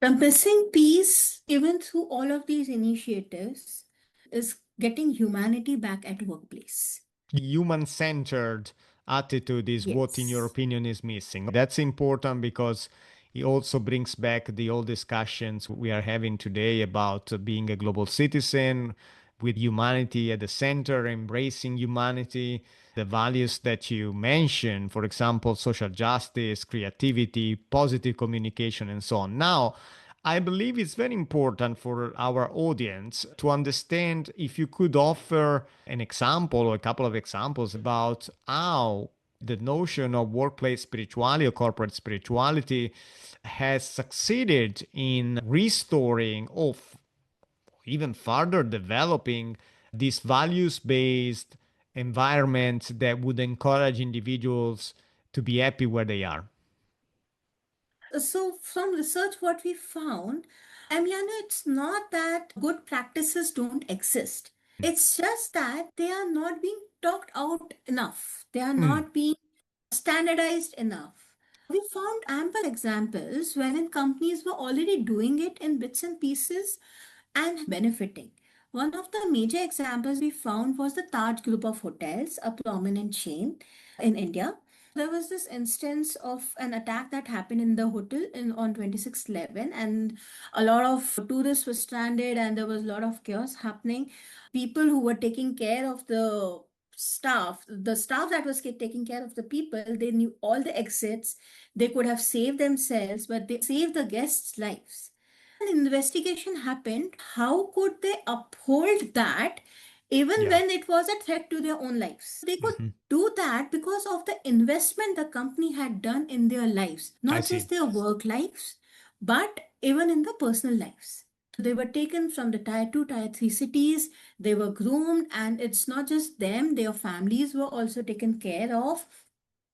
The missing piece, even through all of these initiatives, is getting humanity back at workplace. Human-centered attitude is what, in your Yes. opinion, is missing. That's important because it also brings back the old discussions we are having today about being a global citizen with humanity at the center, embracing humanity, the values that you mentioned, for example, social justice, creativity, positive communication, and so on. Now, I believe it's very important for our audience to understand if you could offer an example or a couple of examples about how the notion of workplace spirituality or corporate spirituality has succeeded in restoring or even further developing this values based environment that would encourage individuals to be happy where they are. So, from research, what we found, Emiliano, it's not that good practices don't exist. It's just that they are not being talked out enough. They are Mm. not being standardized enough. We found ample examples wherein companies were already doing it in bits and pieces and benefiting. One of the major examples we found was the Taj Group of Hotels, a prominent chain in India. There was this instance of an attack that happened in the hotel on 26/11, and a lot of tourists were stranded, and there was a lot of chaos happening. People who were taking care of the staff that was taking care of the people, they knew all the exits. They could have saved themselves, but they saved the guests' lives. An investigation happened. How could they uphold that even Yeah. when it was a threat to their own lives? They could Mhm. do that because of the investment the company had done in their lives, I not just see. their work lives, but even in the personal lives. So they were taken from the tier 2, tier 3 cities, they were groomed, and it's not just them, their families were also taken care of,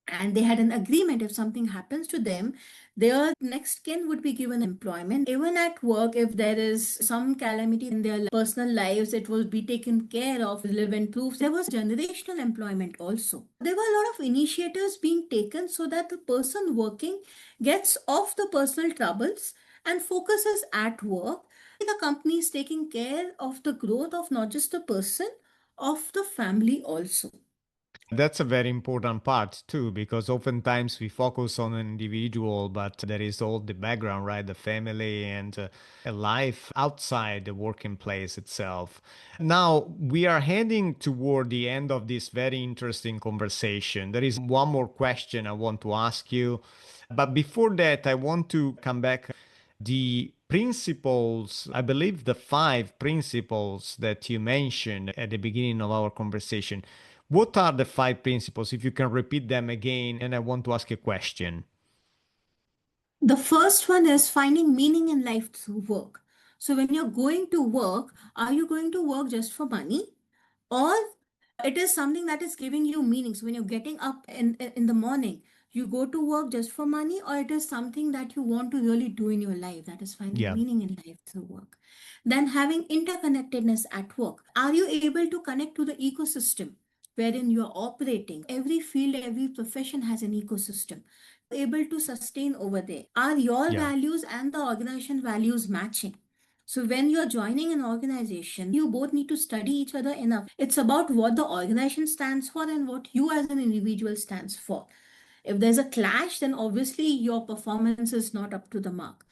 and they had an agreement if something happens to them, their next kin would be given employment. Even at work, if there is some calamity in their personal lives, it will be taken care of, relevant proofs. There was generational employment also. There were a lot of initiatives being taken so that the person working gets off the personal troubles and focuses at work. The company is taking care of the growth of not just the person, of the family also. That's a very important part too, because oftentimes we focus on an individual, but there is all the background, right? The family and a life outside the working place itself. Now, we are heading toward the end of this very interesting conversation. There is one more question I want to ask you. But before that, I want to come back the principles, I believe the five principles that you mentioned at the beginning of our conversation. What are the five principles? If you can repeat them again, and I want to ask a question. The first one is finding meaning in life through work. So, when you're going to work, are you going to work just for money? Or it is something that is giving you meaning. So, when you're getting up in the morning, you go to work just for money, or it is something that you want to really do in your life, that is finding Yeah. meaning in life through work. Then, having interconnectedness at work. Are you able to connect to the ecosystem wherein you're operating? Every field, every profession has an ecosystem able to sustain over there? Are your Yeah. values and the organization values matching? So when you're joining an organization, you both need to study each other enough. It's about what the organization stands for and what you as an individual stands for. If there's a clash, then obviously your performance is not up to the mark.